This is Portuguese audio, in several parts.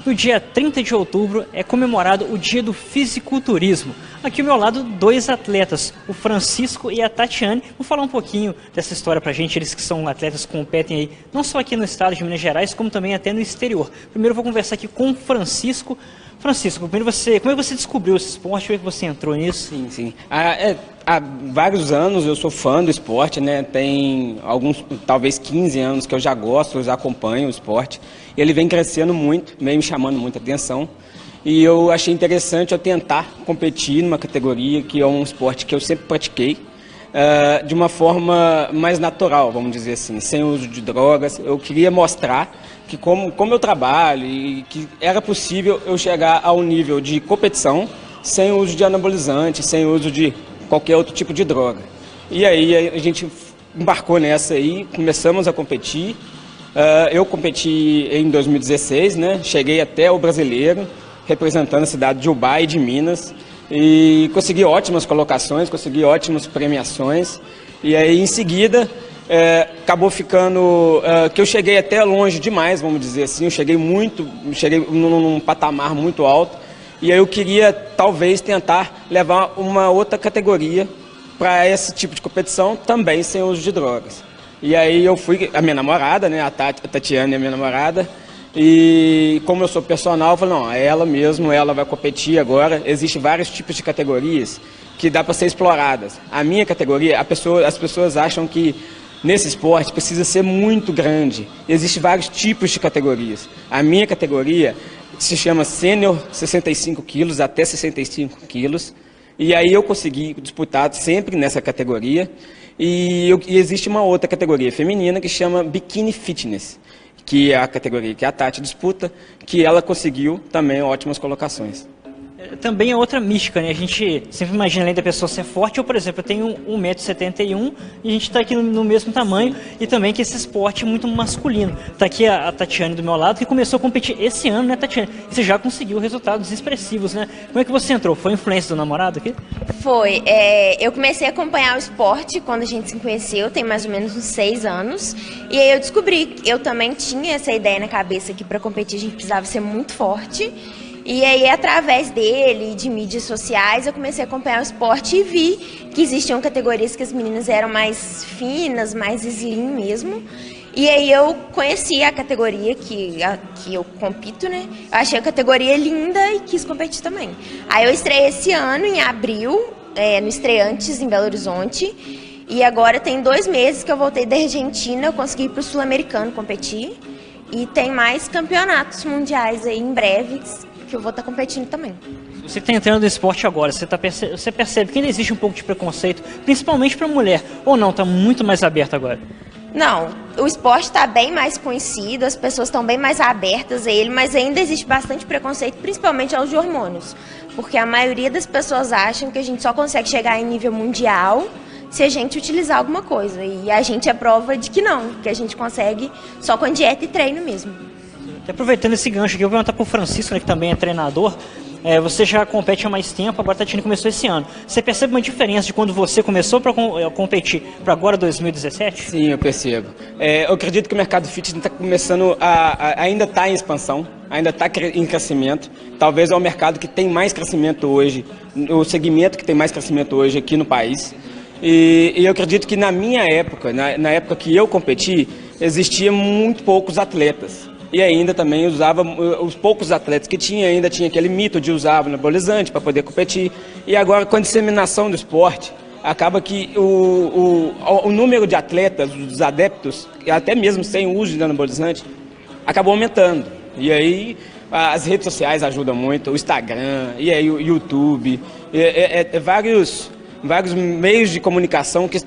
No dia 30 de outubro é comemorado o Dia do Fisiculturismo. Aqui ao meu lado, dois atletas, o Francisco e a Tatiane. Vou falar um pouquinho dessa história pra gente, eles que são atletas competem aí, não só aqui no estado de Minas Gerais, como também até no exterior. Primeiro eu vou conversar aqui com o Francisco. Francisco, primeiro como é que você descobriu esse esporte? Como é que você entrou nisso? Sim. Há vários anos eu sou fã do esporte, né? Tem alguns, talvez 15 anos que eu já gosto, eu já acompanho o esporte. Ele vem crescendo muito, vem me chamando muita atenção. E eu achei interessante eu tentar competir numa categoria que é um esporte que eu sempre pratiquei, de uma forma mais natural, vamos dizer assim, sem uso de drogas. Eu queria mostrar que como eu trabalho e que era possível eu chegar ao nível de competição sem uso de anabolizante, sem uso de qualquer outro tipo de droga. E aí a gente embarcou nessa aí, começamos a competir. Eu competi em 2016, né? Cheguei até o brasileiro, representando a cidade de Ubá e de Minas, e consegui ótimas colocações, consegui ótimas premiações. E aí em seguida acabou ficando que eu cheguei até longe demais, vamos dizer assim. Eu cheguei num patamar muito alto, e aí eu queria talvez tentar levar uma outra categoria para esse tipo de competição, também sem uso de drogas. E aí eu fui, a minha namorada, né, a Tatiane é a minha namorada, e como eu sou personal, eu falei, não, ela vai competir agora. Existem vários tipos de categorias que dá para ser exploradas. A minha categoria, as pessoas acham que nesse esporte precisa ser muito grande. Existem vários tipos de categorias. A minha categoria se chama Sênior 65 quilos até 65 quilos. E aí eu consegui disputar sempre nessa categoria. E existe uma outra categoria feminina que chama Bikini Fitness, que é a categoria que a Tati disputa, que ela conseguiu também ótimas colocações. Também é outra mística, né? A gente sempre imagina além da pessoa ser forte. Eu, por exemplo, eu tenho 1,71 m e a gente está aqui no mesmo tamanho. E também que esse esporte é muito masculino. Está aqui a Tatiane do meu lado, que começou a competir esse ano, né, Tatiane? Você já conseguiu resultados expressivos, né? Como é que você entrou? Foi influência do namorado aqui? Foi. Eu comecei a acompanhar o esporte quando a gente se conheceu, tem mais ou menos uns 6 anos. E aí eu descobri, eu também tinha essa ideia na cabeça que para competir a gente precisava ser muito forte. E aí, através dele e de mídias sociais, eu comecei a acompanhar o esporte e vi que existiam categorias que as meninas eram mais finas, mais slim mesmo. E aí eu conheci a categoria que eu compito, né? Eu achei a categoria linda e quis competir também. Aí eu estreiei esse ano, em abril, no Estreantes, em Belo Horizonte. E agora tem 2 meses que eu voltei da Argentina, eu consegui ir para o Sul-Americano competir. E tem mais campeonatos mundiais aí em breve, que eu vou estar competindo também. Você está entrando no esporte agora, você percebe que ainda existe um pouco de preconceito, principalmente para mulher, ou não, está muito mais aberto agora? Não, o esporte está bem mais conhecido, as pessoas estão bem mais abertas a ele, mas ainda existe bastante preconceito, principalmente aos de hormônios, porque a maioria das pessoas acham que a gente só consegue chegar em nível mundial se a gente utilizar alguma coisa, e a gente é prova de que não, que a gente consegue só com dieta e treino mesmo. Aproveitando esse gancho aqui, eu vou perguntar para o Francisco, né, que também é treinador. Você já compete há mais tempo, agora a Tatiane começou esse ano. Você percebe uma diferença de quando você começou para competir para agora 2017? Sim, eu percebo. Eu acredito que o mercado fitness está começando ainda está em expansão, ainda está em crescimento. Talvez é o mercado que tem mais crescimento hoje, o segmento que tem mais crescimento hoje aqui no país. E eu acredito que na minha época, na época que eu competi, existia muito poucos atletas. E ainda também usava, os poucos atletas que ainda tinha aquele mito de usar anabolizante para poder competir. E agora, com a disseminação do esporte, acaba que o número de atletas, dos adeptos, até mesmo sem uso de anabolizante, acabou aumentando. E aí as redes sociais ajudam muito, o Instagram, e aí o YouTube, vários meios de comunicação que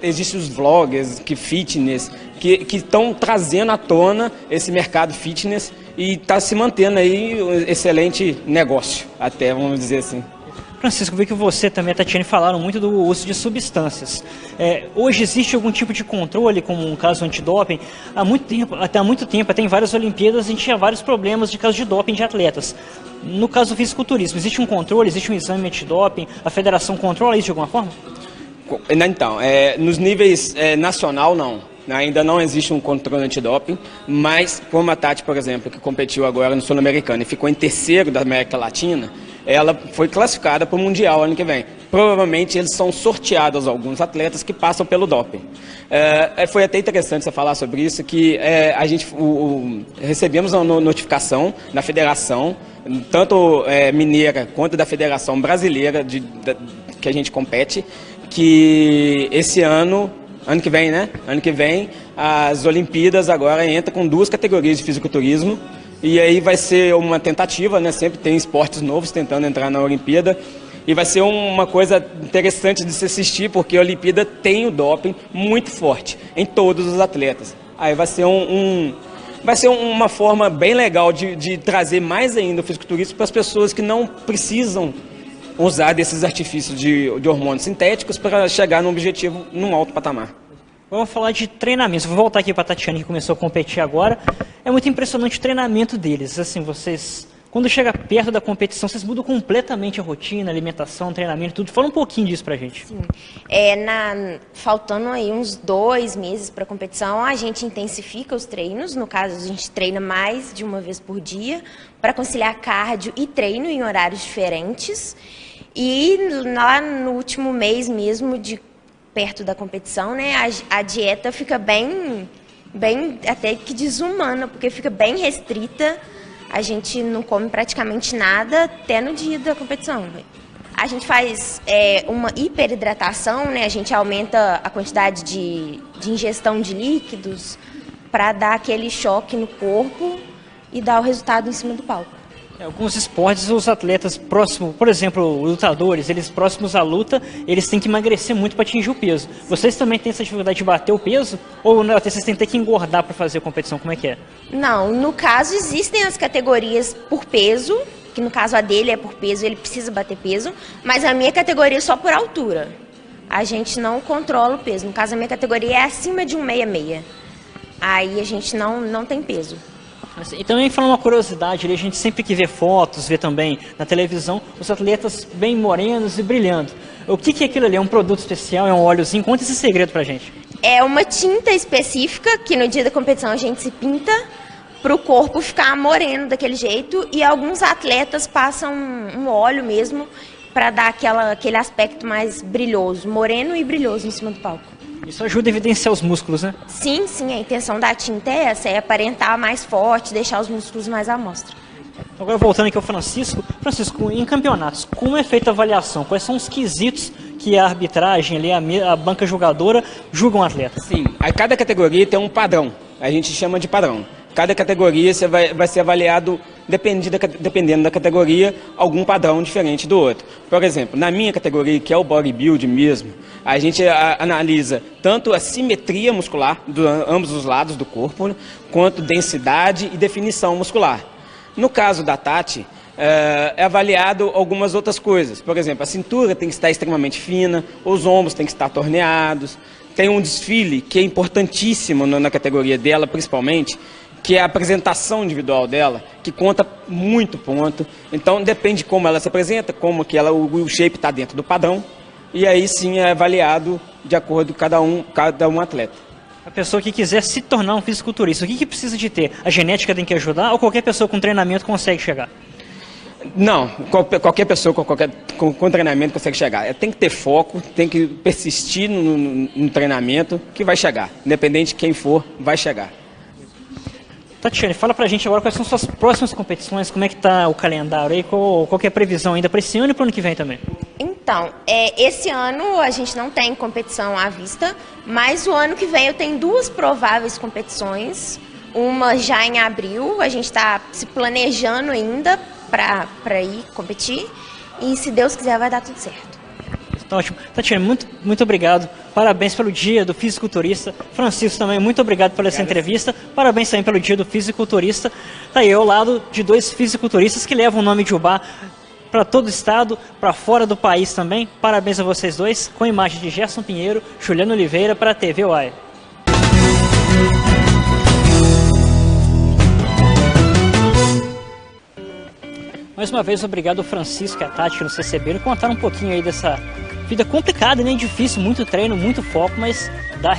existem os vloggers, que fitness, que estão trazendo à tona esse mercado fitness e está se mantendo aí um excelente negócio, até, vamos dizer assim. Francisco, vi que você também e a Tatiane falaram muito do uso de substâncias. Hoje existe algum tipo de controle, como um caso antidoping? Há muito tempo, até em várias Olimpíadas, a gente tinha vários problemas de caso de doping de atletas. No caso do fisiculturismo, existe um controle, existe um exame antidoping? A federação controla isso de alguma forma? Então, nos níveis nacional, não. Ainda não existe um controle antidoping, mas como a Tati, por exemplo, que competiu agora no Sul-Americano e ficou em terceiro da América Latina, ela foi classificada para o Mundial ano que vem. Provavelmente eles são sorteados alguns atletas que passam pelo doping. Foi até interessante você falar sobre isso, que a gente recebemos uma notificação da federação, tanto mineira quanto da federação brasileira que a gente compete, que esse ano que vem, né? Ano que vem, as Olimpíadas agora entram com 2 categorias de fisiculturismo. E aí vai ser uma tentativa, né? Sempre tem esportes novos tentando entrar na Olimpíada. E vai ser uma coisa interessante de se assistir, porque a Olimpíada tem o doping muito forte em todos os atletas. Aí vai ser uma forma bem legal de trazer mais ainda o fisiculturismo para as pessoas que não precisam usar desses artifícios de hormônios sintéticos para chegar num objetivo num alto patamar. Vamos falar de treinamento. Vou voltar aqui para a Tatiane, que começou a competir agora. É muito impressionante o treinamento deles. Assim, vocês, quando chega perto da competição, vocês mudam completamente a rotina, alimentação, treinamento, tudo. Fala um pouquinho disso pra gente. Sim. Faltando aí uns 2 meses para a competição, a gente intensifica os treinos. No caso, a gente treina mais de uma vez por dia para conciliar cardio e treino em horários diferentes. E lá no último mês mesmo, perto da competição, né, a dieta fica bem até que desumana, porque fica bem restrita. A gente não come praticamente nada até no dia da competição. A gente faz uma hiperidratação, né, a gente aumenta a quantidade de ingestão de líquidos para dar aquele choque no corpo e dar o resultado em cima do palco. Alguns esportes, os atletas próximos, por exemplo, os lutadores, eles próximos à luta, eles têm que emagrecer muito para atingir o peso. Vocês também têm essa dificuldade de bater o peso? Ou até vocês têm que engordar para fazer a competição? Como é que é? Não, no caso existem as categorias por peso, que no caso a dele é por peso, ele precisa bater peso, mas a minha categoria é só por altura. A gente não controla o peso, no caso a minha categoria é acima de 1,66. Aí a gente não tem peso. E também falando uma curiosidade, a gente sempre que vê fotos, vê também na televisão, os atletas bem morenos e brilhando. O que é aquilo ali? É um produto especial? É um óleozinho? Conta esse segredo pra gente. É uma tinta específica que no dia da competição a gente se pinta para o corpo ficar moreno daquele jeito, e alguns atletas passam um óleo mesmo para dar aquele aspecto mais brilhoso, moreno e brilhoso em cima do palco. Isso ajuda a evidenciar os músculos, né? Sim, a intenção da tinta é essa, é aparentar mais forte, deixar os músculos mais à mostra. Agora voltando aqui ao Francisco. Francisco, em campeonatos, como é feita a avaliação? Quais são os quesitos que a arbitragem, ali, a banca julgadora, julgam um atleta? Sim, a cada categoria tem um padrão, a gente chama de padrão. Cada categoria você vai ser avaliado, dependendo da categoria, algum padrão diferente do outro. Por exemplo, na minha categoria, que é o bodybuilding mesmo, a gente analisa tanto a simetria muscular de ambos os lados do corpo, quanto densidade e definição muscular. No caso da Tati, é avaliado algumas outras coisas. Por exemplo, a cintura tem que estar extremamente fina, os ombros têm que estar torneados. Tem um desfile que é importantíssimo na categoria dela, principalmente, que é a apresentação individual dela, que conta muito ponto. Então depende de como ela se apresenta, como que o shape está dentro do padrão, e aí sim é avaliado de acordo com cada um atleta. A pessoa que quiser se tornar um fisiculturista, o que precisa de ter? A genética tem que ajudar, ou qualquer pessoa com treinamento consegue chegar? Não, qualquer pessoa com treinamento consegue chegar. Tem que ter foco, tem que persistir no treinamento que vai chegar. Independente de quem for, vai chegar. Tatiane, fala pra gente agora quais são suas próximas competições, como é que tá o calendário aí, qual que é a previsão ainda para esse ano e para o ano que vem também? Então, esse ano a gente não tem competição à vista, mas o ano que vem eu tenho 2 prováveis competições, uma já em abril, a gente está se planejando ainda para ir competir, e se Deus quiser vai dar tudo certo. Tá ótimo. Tatiane, muito obrigado. Parabéns pelo dia do fisiculturista. Francisco também, muito obrigado por essa entrevista. Parabéns também pelo dia do fisiculturista. Tá aí ao lado de 2 fisiculturistas que levam o nome de Ubá para todo o estado, para fora do país também. Parabéns a vocês dois, com imagem de Gerson Pinheiro, Juliano Oliveira para a TV UAE. Mais uma vez, obrigado ao Francisco e a Tati que nos receberam e contaram um pouquinho aí dessa vida complicada, nem difícil, muito treino, muito foco, mas dá